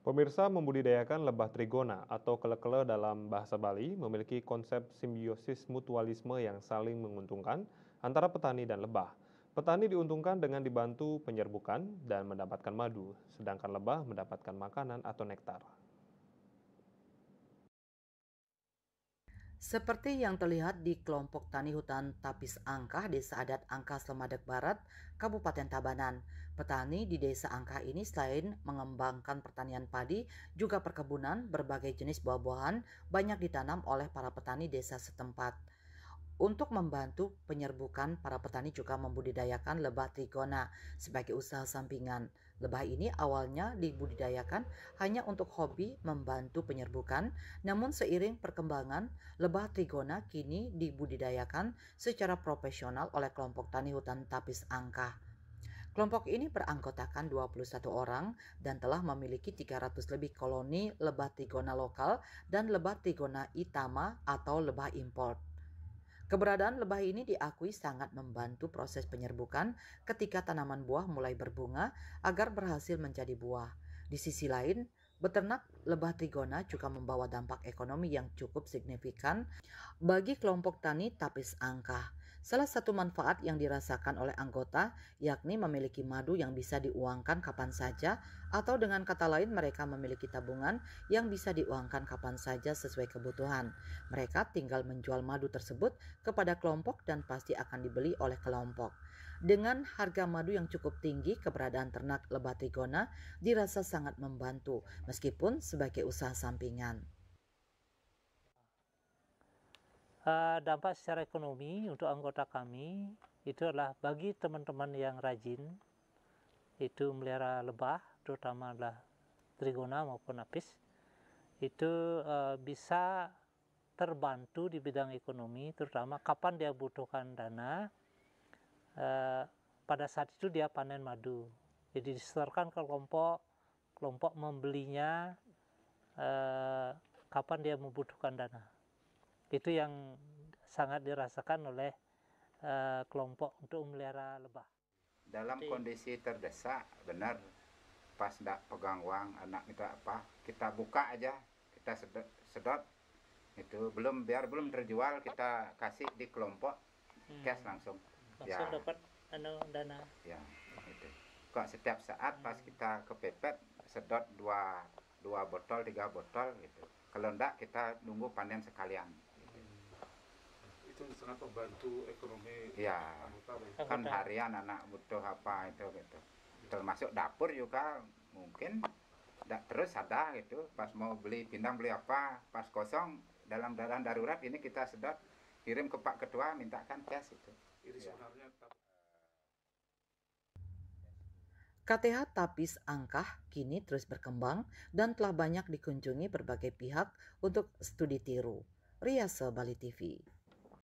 Pemirsa, membudidayakan lebah trigona atau kele-kele dalam bahasa Bali memiliki konsep simbiosis mutualisme yang saling menguntungkan antara petani dan lebah. Petani diuntungkan dengan dibantu penyerbukan dan mendapatkan madu, sedangkan lebah mendapatkan makanan atau nektar. Seperti yang terlihat di kelompok tani hutan Tapis Angkah, Desa Adat Angkah Slemadeg Barat, Kabupaten Tabanan. Petani di Desa Angkah ini selain mengembangkan pertanian padi, juga perkebunan berbagai jenis buah-buahan banyak ditanam oleh para petani desa setempat. Untuk membantu penyerbukan, para petani juga membudidayakan lebah trigona sebagai usaha sampingan. Lebah ini awalnya dibudidayakan hanya untuk hobi membantu penyerbukan, namun seiring perkembangan, lebah trigona kini dibudidayakan secara profesional oleh kelompok tani hutan Tapis Angkah. Kelompok ini beranggotakan 21 orang dan telah memiliki 300 lebih koloni lebah trigona lokal dan lebah trigona itama atau lebah import. Keberadaan lebah ini diakui sangat membantu proses penyerbukan ketika tanaman buah mulai berbunga agar berhasil menjadi buah. Di sisi lain, beternak lebah trigona juga membawa dampak ekonomi yang cukup signifikan bagi kelompok tani Tapis Angkah. Salah satu manfaat yang dirasakan oleh anggota yakni memiliki madu yang bisa diuangkan kapan saja, atau dengan kata lain mereka memiliki tabungan yang bisa diuangkan kapan saja sesuai kebutuhan. Mereka tinggal menjual madu tersebut kepada kelompok dan pasti akan dibeli oleh kelompok. Dengan harga madu yang cukup tinggi, keberadaan ternak lebah trigona dirasa sangat membantu meskipun sebagai usaha sampingan. Dampak secara ekonomi untuk anggota kami itu adalah bagi teman-teman yang rajin itu melihara lebah, terutama adalah trigona maupun apis, itu bisa terbantu di bidang ekonomi, terutama kapan dia butuhkan dana, pada saat itu dia panen madu. Jadi disetorkan ke kelompok, kelompok membelinya kapan dia membutuhkan dana. Itu yang sangat dirasakan oleh kelompok untuk memelihara lebah. Dalam kondisi terdesak, benar, pas ndak pegang uang, anak minta apa, kita buka aja, kita sedot, itu belum terjual, kita kasih di kelompok, cash langsung. Langsung Ya, dapat dana. ya, itu. Kok setiap saat pas kita kepepet, sedot dua botol, 3 botol, gitu. Kalau ndak, kita nunggu panen sekalian. Itu sangat membantu ekonomi Ya, anggota. kan harian anak butuh apa itu gitu. Termasuk dapur juga mungkin terus ada gitu. Pas mau beli pindang beli apa, pas kosong dalam keadaan darurat ini kita sedot kirim ke Pak Ketua mintakan cash itu. Ini sebenarnya KTH Tapis Angkah kini terus berkembang dan telah banyak dikunjungi berbagai pihak untuk studi tiru. Riase Bali TV.